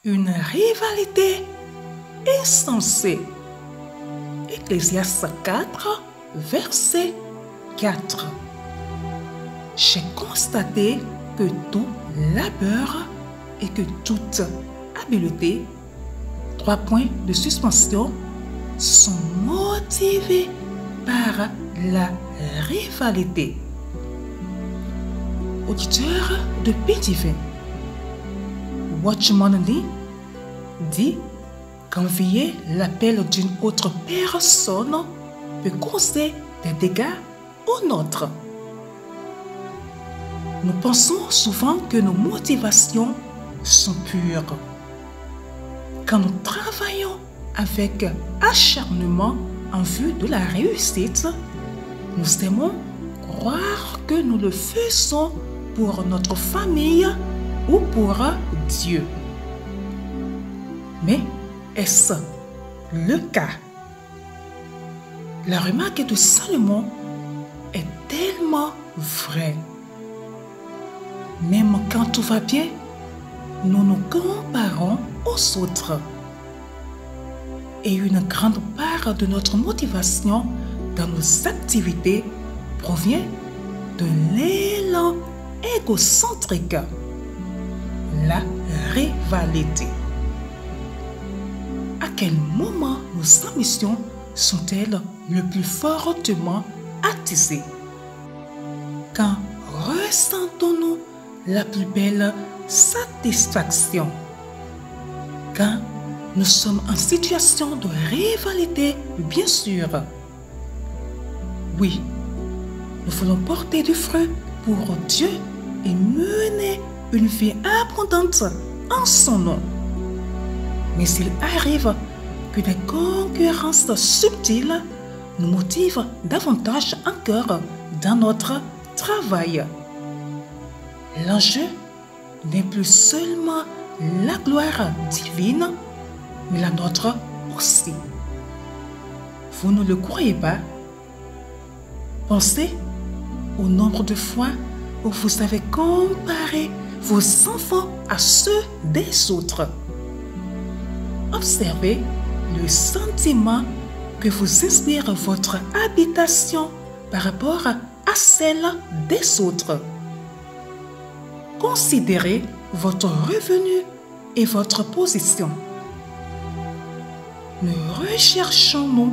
une rivalité insensée. Ecclésiaste 4, verset 4. J'ai constaté que tout labeur et que toute habileté, 3 points de suspension, sont motivés par la rivalité. Auditeur de Pétivin, Watchman Nee dit qu'envier l'appel d'une autre personne peut causer des dégâts aux nôtres. Nous pensons souvent que nos motivations sont pures. Quand nous travaillons avec acharnement en vue de la réussite, nous aimons croire que nous le faisons pour notre famille ou pour Dieu. Mais est-ce le cas? La remarque de Salomon est tellement vraie. Même quand tout va bien, nous nous comparons aux autres. Et une grande part de notre motivation dans nos activités provient de l'élan égocentrique, la rivalité. À quel moment nos ambitions sont-elles le plus fortement attisées? Quand ressentons-nous la plus belle satisfaction? Quand nous sommes en situation de rivalité, bien sûr. Oui, nous voulons porter du fruit pour Dieu et mener une vie abondante en son nom. Mais s'il arrive que des concurrences subtiles nous motivent davantage encore dans notre travail, l'enjeu n'est plus seulement la gloire divine, mais la nôtre aussi. Vous ne le croyez pas? Pensez au nombre de fois où vous avez comparé vos enfants à ceux des autres. Observez le sentiment que vous inspire votre habitation par rapport à celle des autres. Considérez votre revenu et votre position. Ne recherchons-nous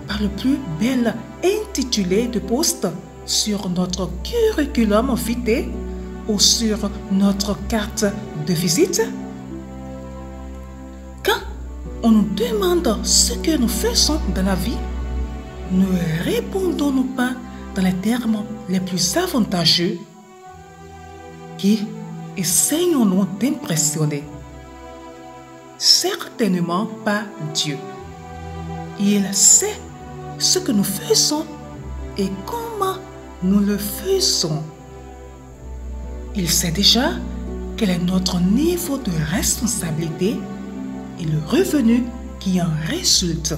pas le plus bel intitulé de poste sur notre curriculum vitae ou sur notre carte de visite? Quand on nous demande ce que nous faisons dans la vie, ne répondons-nous pas dans les termes les plus avantageux? Qui essayons-nous d'impressionner? Certainement pas Dieu. Il sait ce que nous faisons et comment nous le faisons. Il sait déjà quel est notre niveau de responsabilité et le revenu qui en résulte.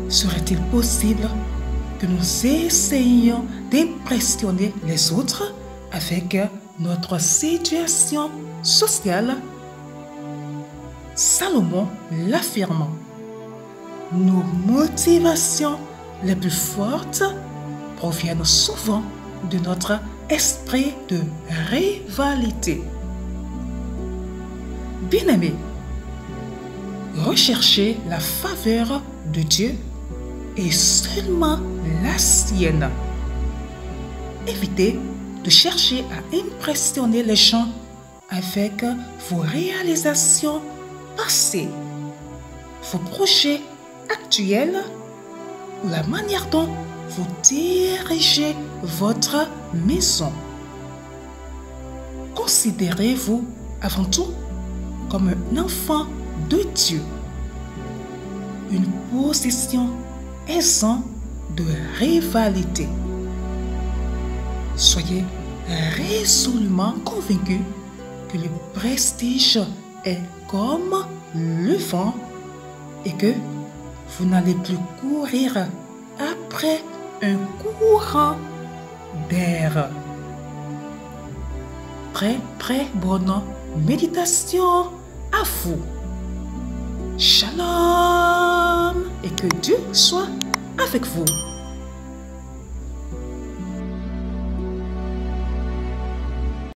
Serait-il possible que nous essayions d'impressionner les autres avec notre situation sociale? Salomon l'affirme. Nos motivations les plus fortes proviennent souvent de notre esprit de rivalité. Bien-aimés, recherchez la faveur de Dieu et seulement la sienne. Évitez de chercher à impressionner les gens avec vos réalisations passées, vos projets actuels ou la manière dont vous dirigez votre maison. Considérez-vous avant tout comme un enfant de Dieu, une possession exempte de rivalité. Soyez résolument convaincus que le prestige est comme le vent et que vous n'allez plus courir après un courant d'air. Très bonne méditation à vous. Shalom et que Dieu soit avec vous.